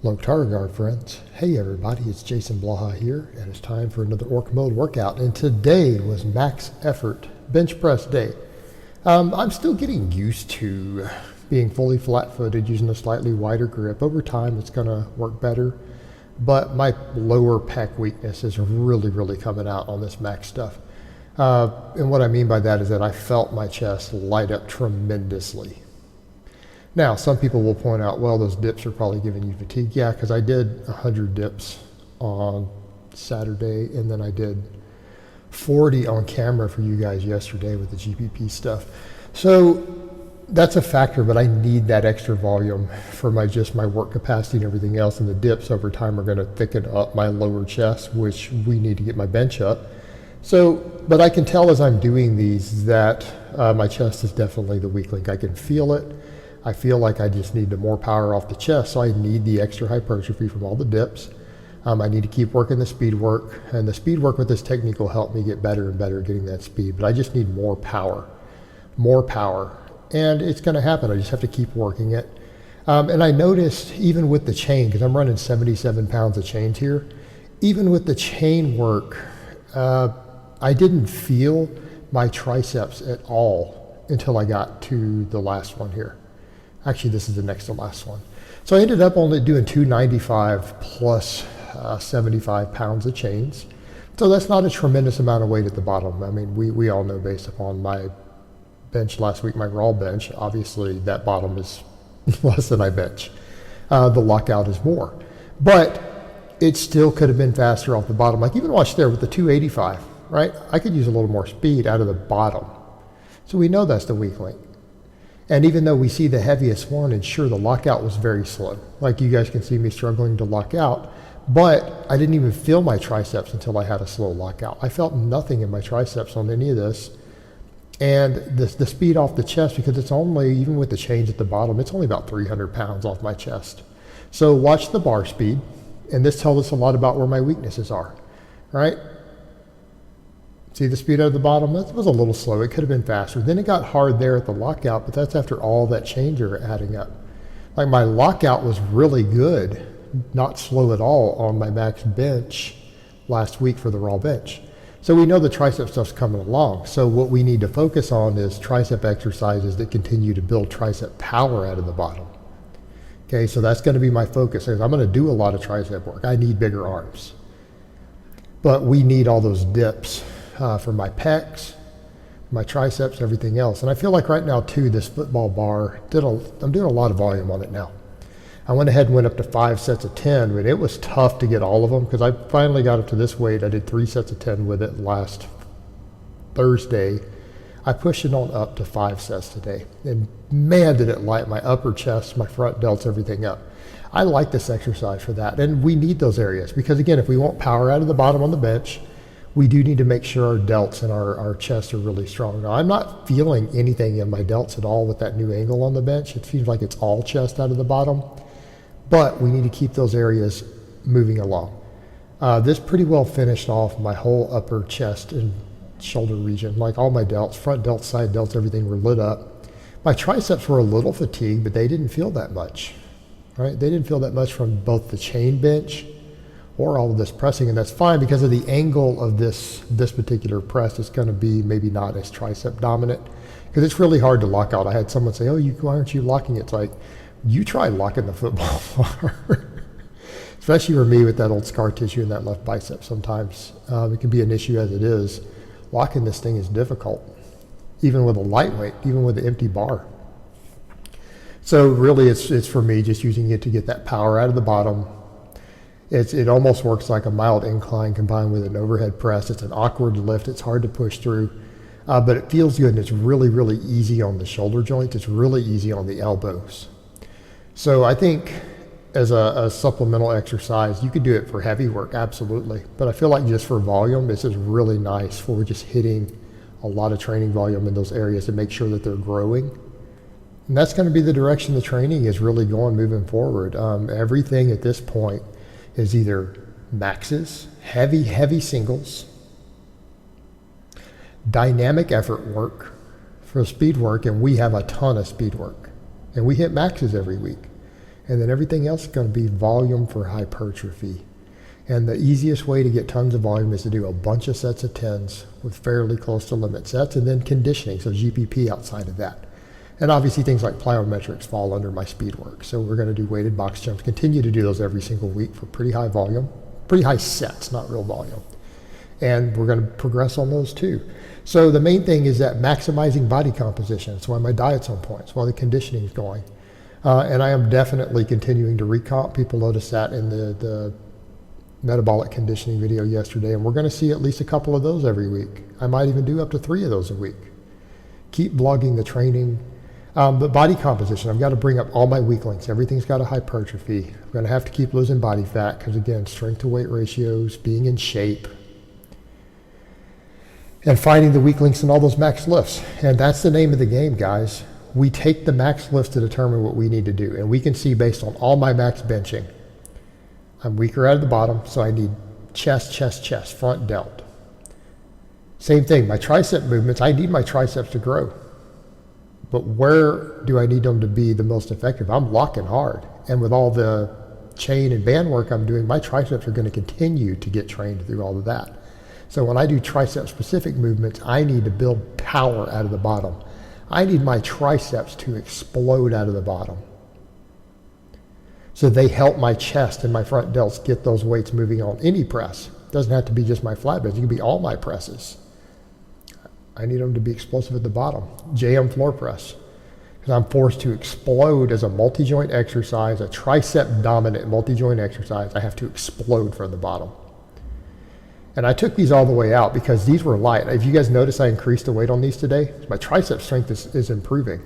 Hello, Target Guard friends. Hey everybody, it's Jason Blaha here, and it's time for another Orc Mode workout. And today was max effort bench press day. I'm still getting used to being fully flat-footed, using a slightly wider grip. Over time, it's going to work better, but my lower pec weakness is really coming out on this max stuff. And what I mean by that is that I felt my chest light up tremendously. Now, some people will point out, well, those dips are probably giving you fatigue. Yeah, because I did 100 dips on Saturday, and then I did 40 on camera for you guys yesterday with the GPP stuff. So that's a factor, but I need that extra volume for my work capacity and everything else. And the dips over time are going to thicken up my lower chest, which we need to get my bench up. So, but I can tell as I'm doing these that my chest is definitely the weak link. I can feel it. I feel like I just need more power off the chest, so I need the extra hypertrophy from all the dips. I need to keep working the speed work, and the speed work with this technique will help me get better and better at getting that speed, but I just need more power, and it's going to happen. I just have to keep working it. And I noticed even with the chain, because I'm running 77 pounds of chains here, even with the chain work, I didn't feel my triceps at all until I got to the last one here. Actually, this is the next to last one. So I ended up only doing 295 plus 75 pounds of chains. So that's not a tremendous amount of weight at the bottom. I mean, we all know based upon my bench last week, my raw bench, obviously that bottom is less than I bench. The lockout is more. But it still could have been faster off the bottom. Like even watch there with the 285, right? I could use a little more speed out of the bottom. So we know that's the weak link. And even though we see the heaviest one, and sure, the lockout was very slow. Like you guys can see me struggling to lock out, but I didn't even feel my triceps until I had a slow lockout. I felt nothing in my triceps on any of this. And the speed off the chest, because it's only, even with the chains at the bottom, it's only about 300 pounds off my chest. So watch the bar speed, and this tells us a lot about where my weaknesses are, right? See the speed out of the bottom? That was a little slow. It could have been faster. Then it got hard there at the lockout, but that's after all that change are adding up. Like my lockout was really good, not slow at all on my max bench last week for the raw bench. So we know the tricep stuff's coming along. So what we need to focus on is tricep exercises that continue to build tricep power out of the bottom. Okay, so that's going to be my focus. I'm going to do a lot of tricep work. I need bigger arms. But we need all those dips. For my pecs, my triceps, everything else. And I feel like right now too, this football bar, I'm doing a lot of volume on it now. I went ahead and went up to 5 sets of 10, but it was tough to get all of them because I finally got up to this weight. I did 3 sets of 10 with it last Thursday. I pushed it on up to 5 sets today. And man, did it light my upper chest, my front delts, everything up. I like this exercise for that. And we need those areas because again, if we want power out of the bottom on the bench, we do need to make sure our delts and our chest are really strong. Now, I'm not feeling anything in my delts at all with that new angle on the bench. It seems like it's all chest out of the bottom, but we need to keep those areas moving along. This pretty well finished off my whole upper chest and shoulder region, like all my delts, front delts, side delts, everything were lit up. My triceps were a little fatigued, but they didn't feel that much, right? They didn't feel that much from both the chain bench or all of this pressing, and that's fine because of the angle of this particular press. It's going to be maybe not as tricep dominant because it's really hard to lock out. I had someone say, why aren't you locking it? It's like, you try locking the football bar. Especially for me with that old scar tissue in that left bicep sometimes. It can be an issue as it is. Locking this thing is difficult, even with a lightweight, even with an empty bar. So really it's for me just using it to get that power out of the bottom. It almost works like a mild incline combined with an overhead press. It's an awkward lift. It's hard to push through, but it feels good, and it's really easy on the shoulder joints. It's really easy on the elbows. So I think as a supplemental exercise, you could do it for heavy work, absolutely. But I feel like just for volume, this is really nice for just hitting a lot of training volume in those areas to make sure that they're growing. And that's going to be the direction the training is really going moving forward. Everything at this point is either maxes, heavy singles, dynamic effort work for speed work, and we have a ton of speed work. And we hit maxes every week. And then everything else is going to be volume for hypertrophy. And the easiest way to get tons of volume is to do a bunch of sets of 10s with fairly close to limit sets, and then conditioning, so GPP outside of that. And obviously things like plyometrics fall under my speed work. So we're going to do weighted box jumps, continue to do those every single week for pretty high volume, pretty high sets, not real volume. And we're going to progress on those too. So the main thing is that maximizing body composition. That's why my diet's on point. That's why the conditioning is going. And I am definitely continuing to recomp. People noticed that in the metabolic conditioning video yesterday, and we're going to see at least a couple of those every week. I might even do up to 3 of those a week. Keep blogging the training. But body composition, I've got to bring up all my weak links. Everything's got a hypertrophy. I'm going to have to keep losing body fat because, again, strength to weight ratios, being in shape, and finding the weak links in all those max lifts. And that's the name of the game, guys. We take the max lifts to determine what we need to do. And we can see based on all my max benching, I'm weaker out of the bottom, so I need chest, chest, chest, front delt. Same thing, my tricep movements, I need my triceps to grow. But where do I need them to be the most effective? I'm locking hard. And with all the chain and band work I'm doing, my triceps are going to continue to get trained through all of that. So when I do tricep specific movements, I need to build power out of the bottom. I need my triceps to explode out of the bottom. So they help my chest and my front delts get those weights moving on any press. It doesn't have to be just my flat bench. It can be all my presses. I need them to be explosive at the bottom. JM floor press. Because I'm forced to explode as a multi-joint exercise, a tricep dominant multi-joint exercise. I have to explode from the bottom. And I took these all the way out because these were light. If you guys notice, I increased the weight on these today. My tricep strength is improving.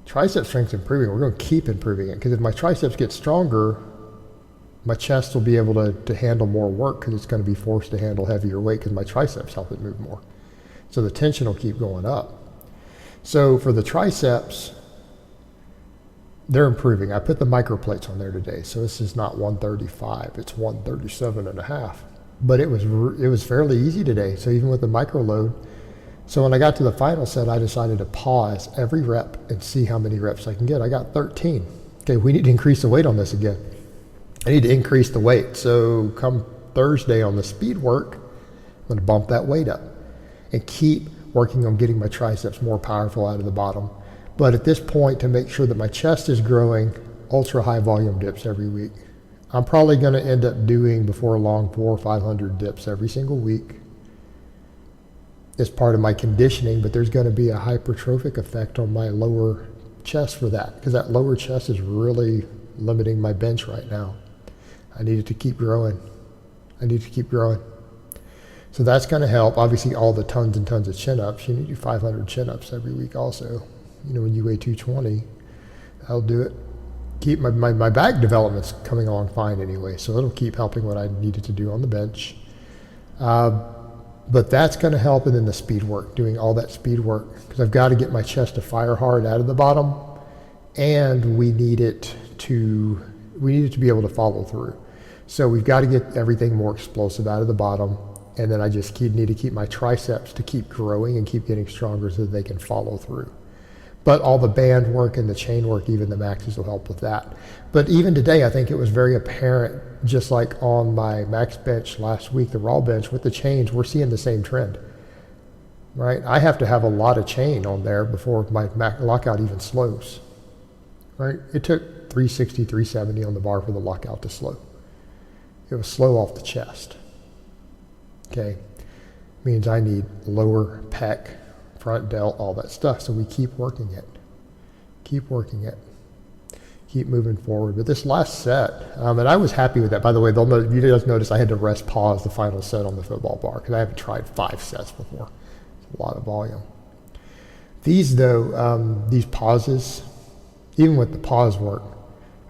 Tricep strength is improving. We're going to keep improving it because if my triceps get stronger, my chest will be able to handle more work because it's going to be forced to handle heavier weight because my triceps help it move more. So the tension will keep going up. So for the triceps, they're improving. I put the microplates on there today. So this is not 135, it's 137 and a half. But it was fairly easy today. So even with the micro load, so when I got to the final set, I decided to pause every rep and see how many reps I can get. I got 13. Okay, we need to increase the weight on this again. I need to increase the weight. So come Thursday on the speed work, I'm going to bump that weight up and keep working on getting my triceps more powerful out of the bottom. But at this point, to make sure that my chest is growing, ultra high volume dips every week. I'm probably going to end up doing before long 400 or 500 dips every single week. It's part of my conditioning, but there's going to be a hypertrophic effect on my lower chest for that because that lower chest is really limiting my bench right now. I need it to keep growing. I need to keep growing. So that's going to help. Obviously, all the tons and tons of chin-ups. You need to do 500 chin-ups every week also. You know, when you weigh 220, that'll do it. Keep my back development's coming along fine anyway, so it'll keep helping what I needed to do on the bench. But that's going to help, and then the speed work, doing all that speed work, because I've got to get my chest to fire hard out of the bottom, and we need it to be able to follow through. So we've got to get everything more explosive out of the bottom, and then I just need to keep my triceps to keep growing and keep getting stronger so that they can follow through. But all the band work and the chain work, even the maxes will help with that. But even today, I think it was very apparent, just like on my max bench last week, the raw bench with the chains, we're seeing the same trend, right? I have to have a lot of chain on there before my lockout even slows, right? It took 360, 370 on the bar for the lockout to slow. It was slow off the chest, okay? Means I need lower pec, front delt, all that stuff. So we keep working it, keep moving forward. But this last set, and I was happy with that. By the way, you guys notice I had to pause the final set on the football bar because I haven't tried 5 sets before. It's a lot of volume. These though, these pauses, even with the pause work,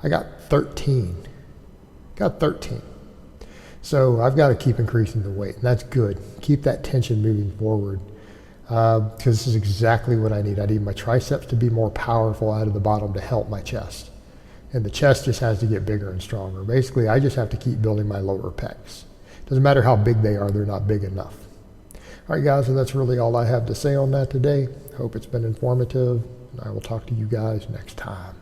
I got 13. So I've got to keep increasing the weight, and that's good. Keep that tension moving forward. Because this is exactly what I need. I need my triceps to be more powerful out of the bottom to help my chest. And the chest just has to get bigger and stronger. Basically, I just have to keep building my lower pecs. Doesn't matter how big they are, they're not big enough. All right, guys, so that's really all I have to say on that today. Hope it's been informative, and I will talk to you guys next time.